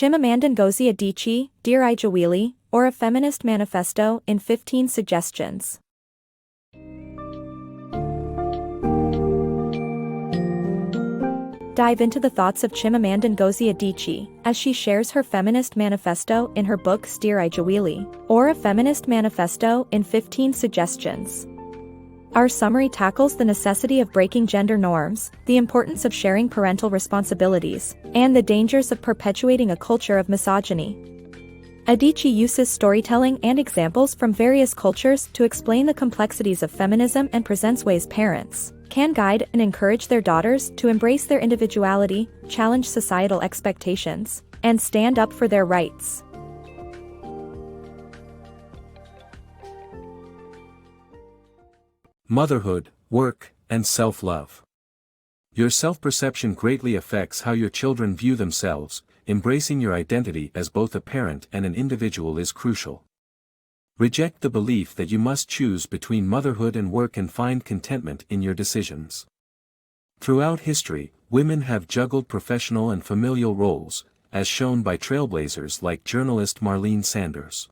Chimamanda Ngozi Adichie, Dear Ijeawele, or a Feminist Manifesto in 15 Suggestions. Dive into the thoughts of Chimamanda Ngozi Adichie as she shares her Feminist Manifesto in her book Dear Ijeawele, or a Feminist Manifesto in 15 Suggestions. Our summary tackles the necessity of breaking gender norms, the importance of sharing parental responsibilities, and the dangers of perpetuating a culture of misogyny. Adichie uses storytelling and examples from various cultures to explain the complexities of feminism and presents ways parents can guide and encourage their daughters to embrace their individuality, challenge societal expectations, and stand up for their rights. Motherhood, work, and self-love. Your self-perception greatly affects how your children view themselves. Embracing your identity as both a parent and an individual is crucial. Reject the belief that you must choose between motherhood and work and find contentment in your decisions. Throughout history, women have juggled professional and familial roles, as shown by trailblazers like journalist Marlene Sanders.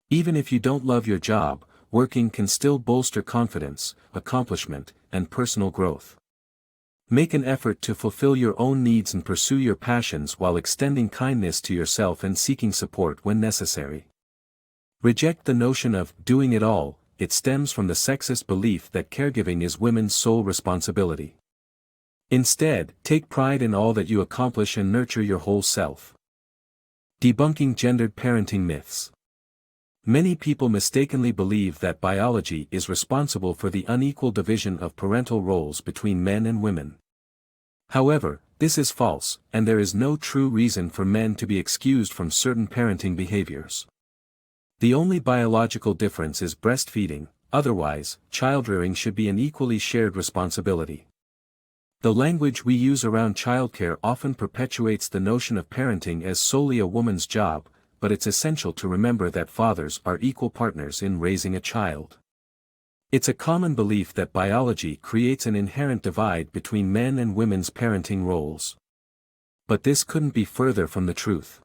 Even if you don't love your job, working can still bolster confidence, accomplishment, and personal growth. Make an effort to fulfill your own needs and pursue your passions while extending kindness to yourself and seeking support when necessary. Reject the notion of doing it all. It stems from the sexist belief that caregiving is women's sole responsibility. Instead, take pride in all that you accomplish and nurture your whole self. Debunking gendered parenting myths. Many people mistakenly believe that biology is responsible for the unequal division of parental roles between men and women. However, this is false, and there is no true reason for men to be excused from certain parenting behaviors. The only biological difference is breastfeeding, otherwise, childrearing should be an equally shared responsibility. The language we use around childcare often perpetuates the notion of parenting as solely a woman's job, but it's essential to remember that fathers are equal partners in raising a child. It's a common belief that biology creates an inherent divide between men and women's parenting roles. But this couldn't be further from the truth.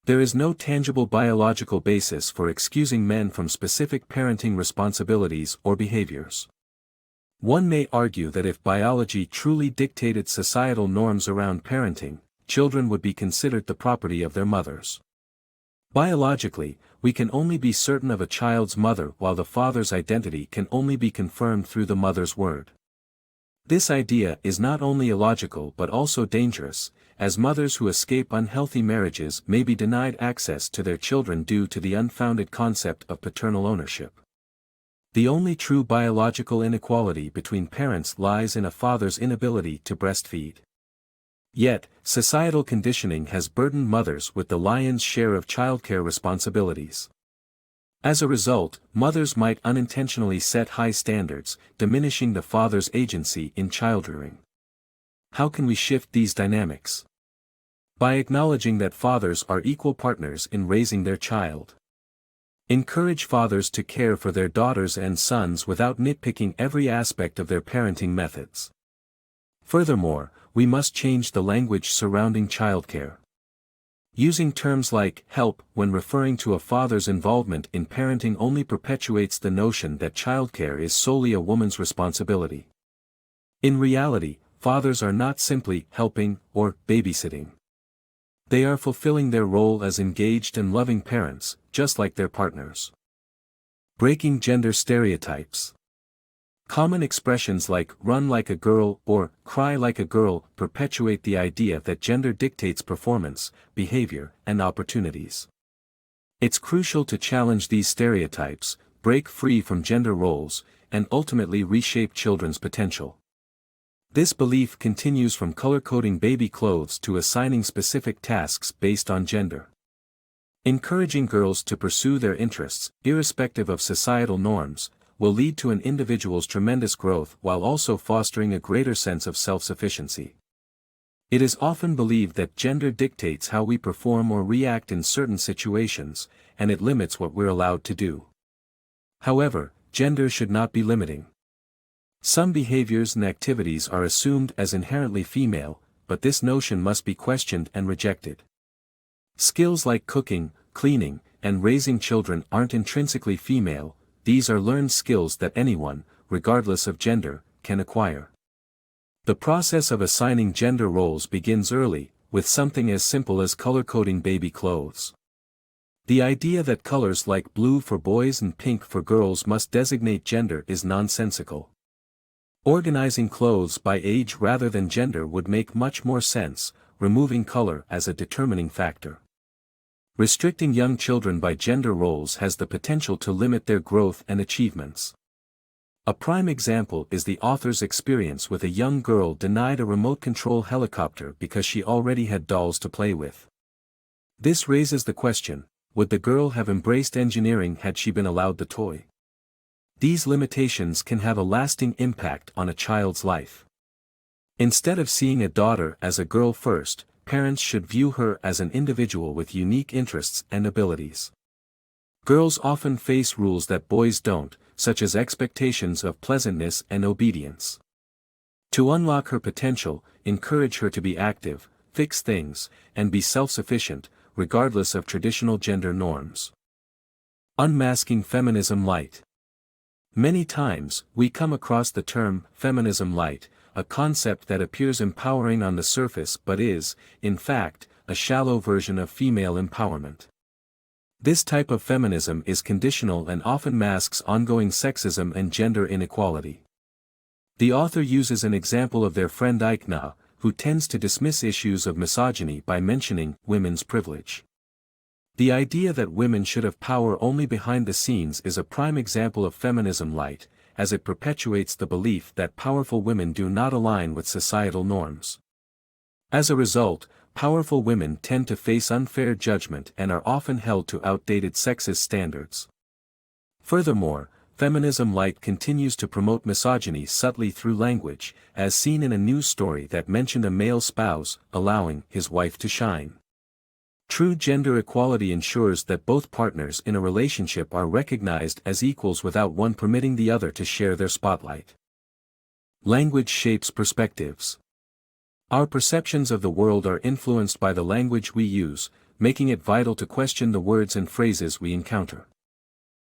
There is no tangible biological basis for excusing men from specific parenting responsibilities or behaviors. One may argue that if biology truly dictated societal norms around parenting, children would be considered the property of their mothers. Biologically, we can only be certain of a child's mother while the father's identity can only be confirmed through the mother's word. This idea is not only illogical but also dangerous, as mothers who escape unhealthy marriages may be denied access to their children due to the unfounded concept of paternal ownership. The only true biological inequality between parents lies in a father's inability to breastfeed. Yet, societal conditioning has burdened mothers with the lion's share of childcare responsibilities. As a result, mothers might unintentionally set high standards, diminishing the father's agency in childrearing. How can we shift these dynamics? By acknowledging that fathers are equal partners in raising their child. Encourage fathers to care for their daughters and sons without nitpicking every aspect of their parenting methods. Furthermore, we must change the language surrounding childcare. Using terms like help when referring to a father's involvement in parenting only perpetuates the notion that childcare is solely a woman's responsibility. In reality, fathers are not simply helping or babysitting. They are fulfilling their role as engaged and loving parents, just like their partners. Breaking gender stereotypes. Common expressions like run like a girl or cry like a girl perpetuate the idea that gender dictates performance, behavior, and opportunities. It's crucial to challenge these stereotypes, break free from gender roles, and ultimately reshape children's potential. This belief continues from color-coding baby clothes to assigning specific tasks based on gender. Encouraging girls to pursue their interests, irrespective of societal norms, will lead to an individual's tremendous growth while also fostering a greater sense of self-sufficiency. It is often believed that gender dictates how we perform or react in certain situations, and it limits what we're allowed to do. However, gender should not be limiting. Some behaviors and activities are assumed as inherently female, but this notion must be questioned and rejected. Skills like cooking, cleaning, and raising children aren't intrinsically female, these are learned skills that anyone, regardless of gender, can acquire. The process of assigning gender roles begins early, with something as simple as color-coding baby clothes. The idea that colors like blue for boys and pink for girls must designate gender is nonsensical. Organizing clothes by age rather than gender would make much more sense, removing color as a determining factor. Restricting young children by gender roles has the potential to limit their growth and achievements. A prime example is the author's experience with a young girl denied a remote-control helicopter because she already had dolls to play with. This raises the question, would the girl have embraced engineering had she been allowed the toy? These limitations can have a lasting impact on a child's life. Instead of seeing a daughter as a girl first, parents should view her as an individual with unique interests and abilities. Girls often face rules that boys don't, such as expectations of pleasantness and obedience. To unlock her potential, encourage her to be active, fix things, and be self-sufficient, regardless of traditional gender norms. Unmasking Feminism Lite. Many times, we come across the term feminism lite, a concept that appears empowering on the surface but is, in fact, a shallow version of female empowerment. This type of feminism is conditional and often masks ongoing sexism and gender inequality. The author uses an example of their friend Ijeawele, who tends to dismiss issues of misogyny by mentioning women's privilege. The idea that women should have power only behind the scenes is a prime example of feminism lite, as it perpetuates the belief that powerful women do not align with societal norms. As a result, powerful women tend to face unfair judgment and are often held to outdated sexist standards. Furthermore, feminism lite continues to promote misogyny subtly through language, as seen in a news story that mentioned a male spouse allowing his wife to shine. True gender equality ensures that both partners in a relationship are recognized as equals without one permitting the other to share their spotlight. Language shapes perspectives. Our perceptions of the world are influenced by the language we use, making it vital to question the words and phrases we encounter.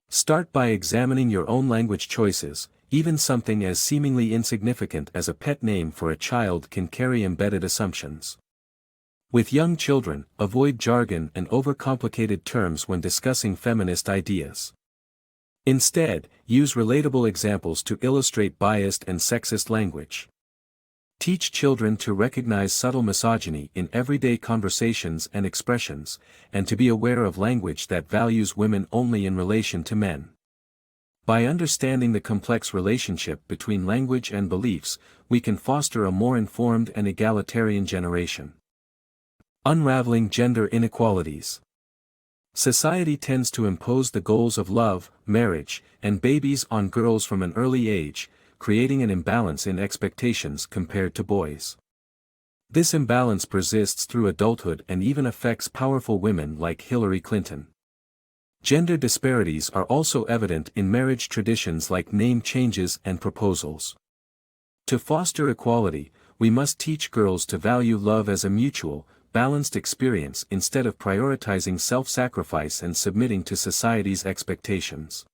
Start by examining your own language choices. Even something as seemingly insignificant as a pet name for a child can carry embedded assumptions. With young children, avoid jargon and overcomplicated terms when discussing feminist ideas. Instead, use relatable examples to illustrate biased and sexist language. Teach children to recognize subtle misogyny in everyday conversations and expressions, and to be aware of language that values women only in relation to men. By understanding the complex relationship between language and beliefs, we can foster a more informed and egalitarian generation. Unraveling gender inequalities. Society tends to impose the goals of love, marriage, and babies on girls from an early age, creating an imbalance in expectations compared to boys. This imbalance persists through adulthood and even affects powerful women like Hillary Clinton. Gender disparities are also evident in marriage traditions like name changes and proposals. To foster equality, we must teach girls to value love as a mutual, balanced experience instead of prioritizing self-sacrifice and submitting to society's expectations.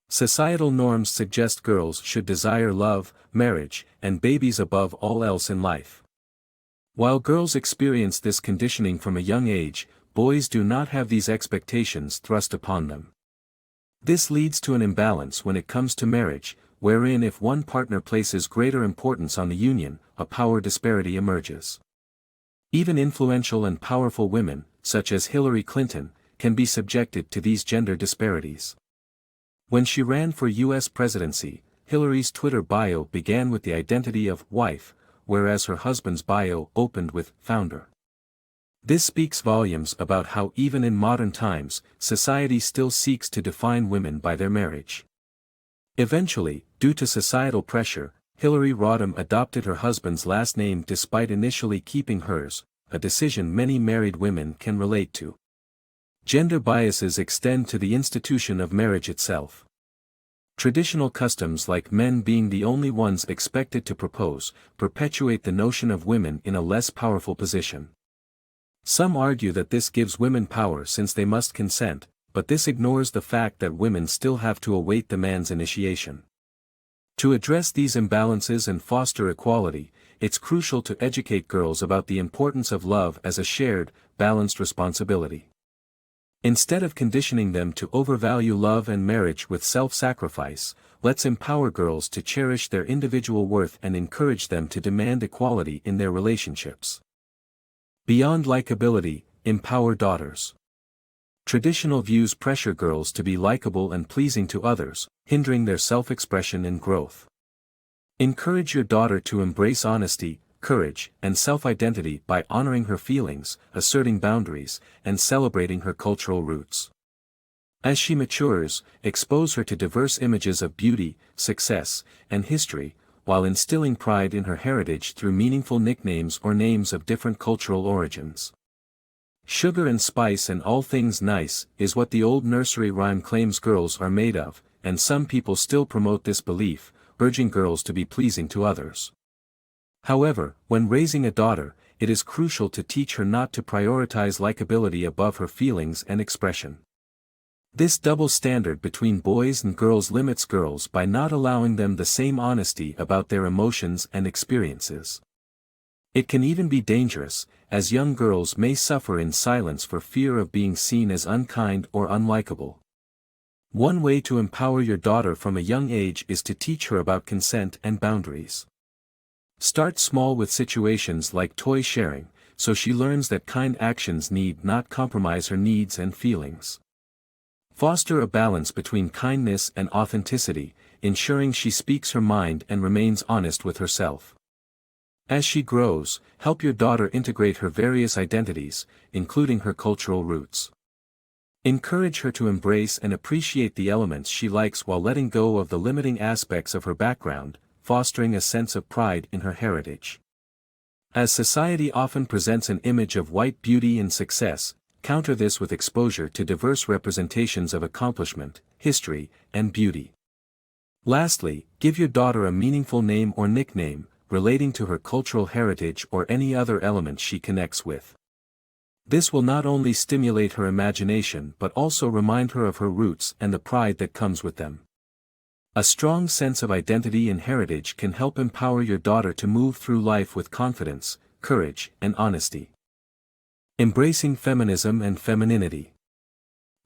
Societal norms suggest girls should desire love, marriage, and babies above all else in life. While girls experience this conditioning from a young age, boys do not have these expectations thrust upon them. This leads to an imbalance when it comes to marriage, wherein if one partner places greater importance on the union, a power disparity emerges. Even influential and powerful women, such as Hillary Clinton, can be subjected to these gender disparities. When she ran for U.S. presidency, Hillary's Twitter bio began with the identity of wife, whereas her husband's bio opened with founder. This speaks volumes about how even in modern times, society still seeks to define women by their marriage. Eventually, due to societal pressure, Hillary Rodham adopted her husband's last name despite initially keeping hers, a decision many married women can relate to. Gender biases extend to the institution of marriage itself. Traditional customs like men being the only ones expected to propose, perpetuate the notion of women in a less powerful position. Some argue that this gives women power since they must consent, but this ignores the fact that women still have to await the man's initiation. To address these imbalances and foster equality, it's crucial to educate girls about the importance of love as a shared, balanced responsibility. Instead of conditioning them to overvalue love and marriage with self-sacrifice, let's empower girls to cherish their individual worth and encourage them to demand equality in their relationships. Beyond likability, empower daughters. Traditional views pressure girls to be likable and pleasing to others, hindering their self-expression and growth. Encourage your daughter to embrace honesty, courage, and self-identity by honoring her feelings, asserting boundaries, and celebrating her cultural roots. As she matures, expose her to diverse images of beauty, success, and history, while instilling pride in her heritage through meaningful nicknames or names of different cultural origins. Sugar and spice and all things nice is what the old nursery rhyme claims girls are made of, and some people still promote this belief, urging girls to be pleasing to others. However, when raising a daughter, it is crucial to teach her not to prioritize likability above her feelings and expression. This double standard between boys and girls limits girls by not allowing them the same honesty about their emotions and experiences. It can even be dangerous, as young girls may suffer in silence for fear of being seen as unkind or unlikable. One way to empower your daughter from a young age is to teach her about consent and boundaries. Start small with situations like toy sharing, so she learns that kind actions need not compromise her needs and feelings. Foster a balance between kindness and authenticity, ensuring she speaks her mind and remains honest with herself. As she grows, help your daughter integrate her various identities, including her cultural roots. Encourage her to embrace and appreciate the elements she likes while letting go of the limiting aspects of her background, fostering a sense of pride in her heritage. As society often presents an image of white beauty and success, counter this with exposure to diverse representations of accomplishment, history, and beauty. Lastly, give your daughter a meaningful name or nickname, relating to her cultural heritage or any other element she connects with. This will not only stimulate her imagination but also remind her of her roots and the pride that comes with them. A strong sense of identity and heritage can help empower your daughter to move through life with confidence, courage, and honesty. Embracing feminism and femininity.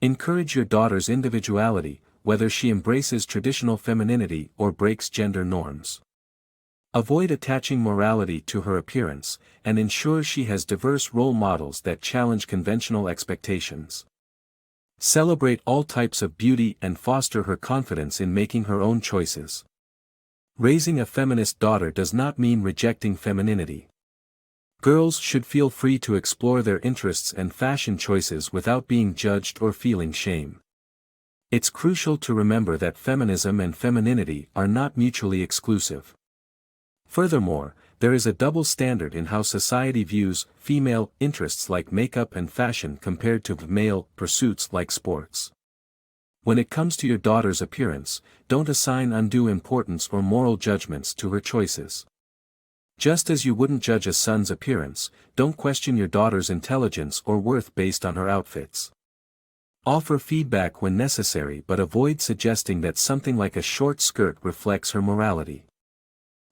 Encourage your daughter's individuality, whether she embraces traditional femininity or breaks gender norms. Avoid attaching morality to her appearance, and ensure she has diverse role models that challenge conventional expectations. Celebrate all types of beauty and foster her confidence in making her own choices. Raising a feminist daughter does not mean rejecting femininity. Girls should feel free to explore their interests and fashion choices without being judged or feeling shame. It's crucial to remember that feminism and femininity are not mutually exclusive. Furthermore, there is a double standard in how society views female interests like makeup and fashion compared to male pursuits like sports. When it comes to your daughter's appearance, don't assign undue importance or moral judgments to her choices. Just as you wouldn't judge a son's appearance, don't question your daughter's intelligence or worth based on her outfits. Offer feedback when necessary but avoid suggesting that something like a short skirt reflects her morality.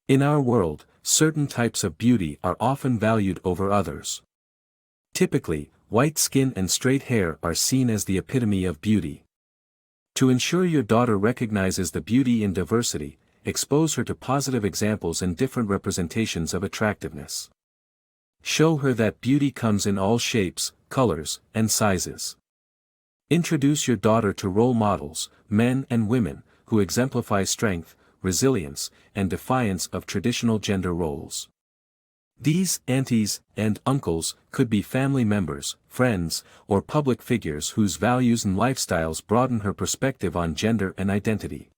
In our world, certain types of beauty are often valued over others. Typically, white skin and straight hair are seen as the epitome of beauty. To ensure your daughter recognizes the beauty in diversity, expose her to positive examples and different representations of attractiveness. Show her that beauty comes in all shapes, colors, and sizes. Introduce your daughter to role models, men and women, who exemplify strength, resilience, and defiance of traditional gender roles. These aunties and uncles could be family members, friends, or public figures whose values and lifestyles broaden her perspective on gender and identity.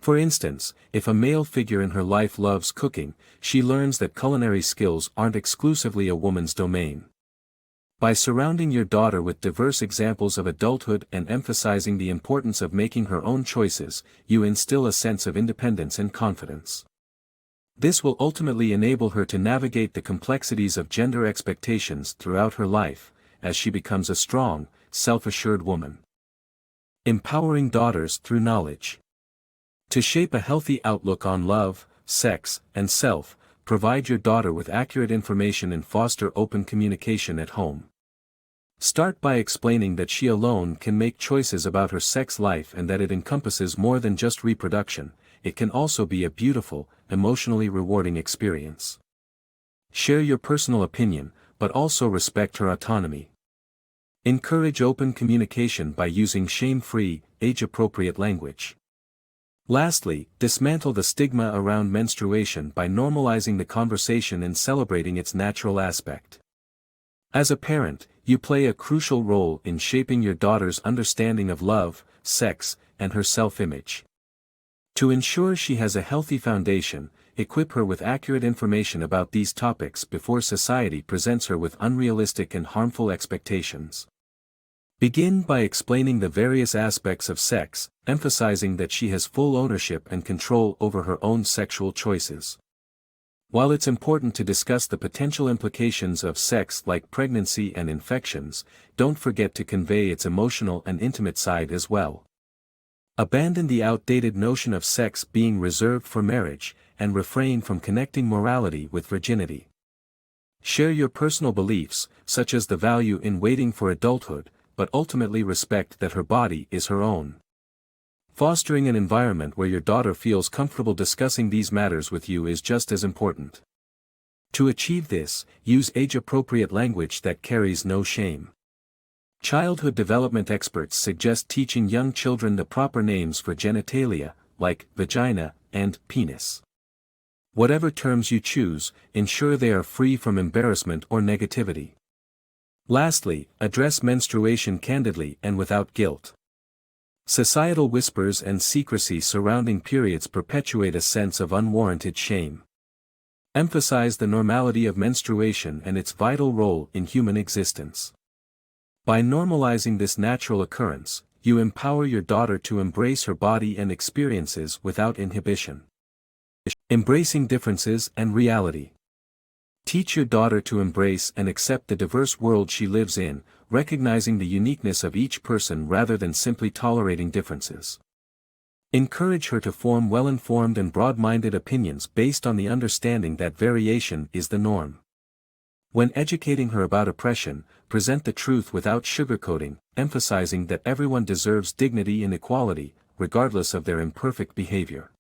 For instance, if a male figure in her life loves cooking, she learns that culinary skills aren't exclusively a woman's domain. By surrounding your daughter with diverse examples of adulthood and emphasizing the importance of making her own choices, you instill a sense of independence and confidence. This will ultimately enable her to navigate the complexities of gender expectations throughout her life, as she becomes a strong, self-assured woman. Empowering daughters through knowledge. To shape a healthy outlook on love, sex, and self, provide your daughter with accurate information and foster open communication at home. Start by explaining that she alone can make choices about her sex life and that it encompasses more than just reproduction. It can also be a beautiful, emotionally rewarding experience. Share your personal opinion, but also respect her autonomy. Encourage open communication by using shame-free, age-appropriate language. Lastly, dismantle the stigma around menstruation by normalizing the conversation and celebrating its natural aspect. As a parent, you play a crucial role in shaping your daughter's understanding of love, sex, and her self-image. To ensure she has a healthy foundation, equip her with accurate information about these topics before society presents her with unrealistic and harmful expectations. Begin by explaining the various aspects of sex, emphasizing that she has full ownership and control over her own sexual choices. While it's important to discuss the potential implications of sex like pregnancy and infections, don't forget to convey its emotional and intimate side as well. Abandon the outdated notion of sex being reserved for marriage, and refrain from connecting morality with virginity. Share your personal beliefs, such as the value in waiting for adulthood, but ultimately respect that her body is her own. Fostering an environment where your daughter feels comfortable discussing these matters with you is just as important. To achieve this, use age-appropriate language that carries no shame. Childhood development experts suggest teaching young children the proper names for genitalia, like vagina and penis. Whatever terms you choose, ensure they are free from embarrassment or negativity. Lastly, address menstruation candidly and without guilt. Societal whispers and secrecy surrounding periods perpetuate a sense of unwarranted shame. Emphasize the normality of menstruation and its vital role in human existence. By normalizing this natural occurrence, you empower your daughter to embrace her body and experiences without inhibition. Embracing differences and reality. Teach your daughter to embrace and accept the diverse world she lives in, recognizing the uniqueness of each person rather than simply tolerating differences. Encourage her to form well-informed and broad-minded opinions based on the understanding that variation is the norm. When educating her about oppression, present the truth without sugarcoating, emphasizing that everyone deserves dignity and equality, regardless of their imperfect behavior.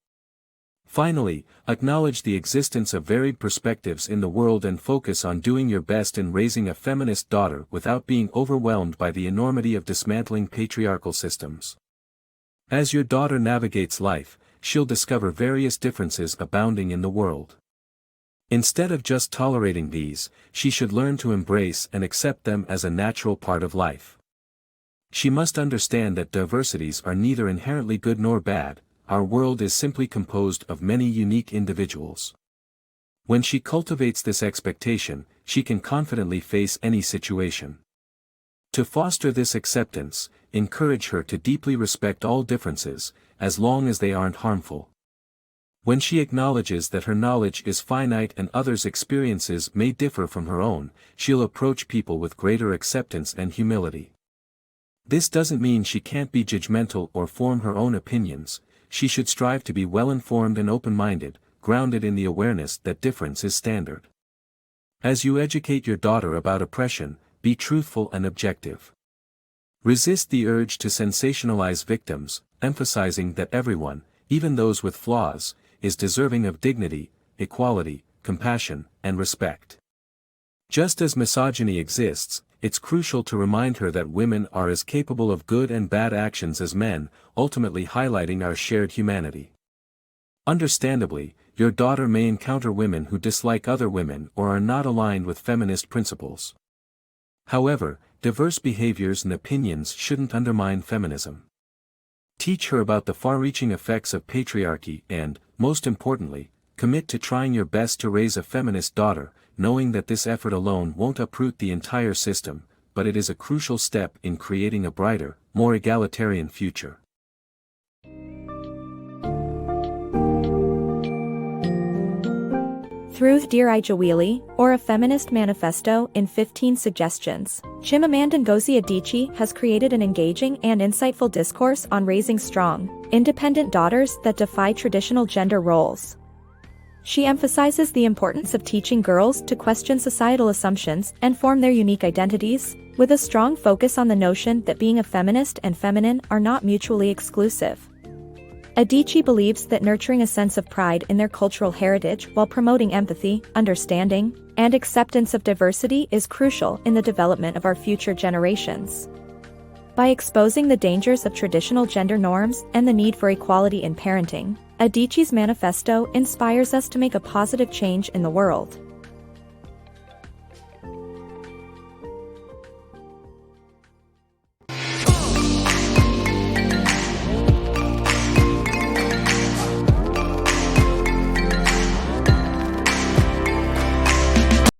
Finally, acknowledge the existence of varied perspectives in the world and focus on doing your best in raising a feminist daughter without being overwhelmed by the enormity of dismantling patriarchal systems. As your daughter navigates life, she'll discover various differences abounding in the world. Instead of just tolerating these, she should learn to embrace and accept them as a natural part of life. She must understand that diversities are neither inherently good nor bad. Our world is simply composed of many unique individuals. When she cultivates this expectation, she can confidently face any situation. To foster this acceptance, encourage her to deeply respect all differences, as long as they aren't harmful. When she acknowledges that her knowledge is finite and others' experiences may differ from her own, she'll approach people with greater acceptance and humility. This doesn't mean she can't be judgmental or form her own opinions. She should strive to be well-informed and open-minded, grounded in the awareness that difference is standard. As you educate your daughter about oppression, be truthful and objective. Resist the urge to sensationalize victims, emphasizing that everyone, even those with flaws, is deserving of dignity, equality, compassion, and respect. Just as misogyny exists, it's crucial to remind her that women are as capable of good and bad actions as men, ultimately highlighting our shared humanity. Understandably, your daughter may encounter women who dislike other women or are not aligned with feminist principles. However, diverse behaviors and opinions shouldn't undermine feminism. Teach her about the far-reaching effects of patriarchy and, most importantly, commit to trying your best to raise a feminist daughter, knowing that this effort alone won't uproot the entire system, but it is a crucial step in creating a brighter, more egalitarian future. Through Dear Ijeawele, or a Feminist Manifesto in 15 Suggestions, Chimamanda Ngozi Adichie has created an engaging and insightful discourse on raising strong, independent daughters that defy traditional gender roles. She emphasizes the importance of teaching girls to question societal assumptions and form their unique identities, with a strong focus on the notion that being a feminist and feminine are not mutually exclusive. Adichie believes that nurturing a sense of pride in their cultural heritage while promoting empathy, understanding, and acceptance of diversity is crucial in the development of our future generations. By exposing the dangers of traditional gender norms and the need for equality in parenting, Adichie's manifesto inspires us to make a positive change in the world.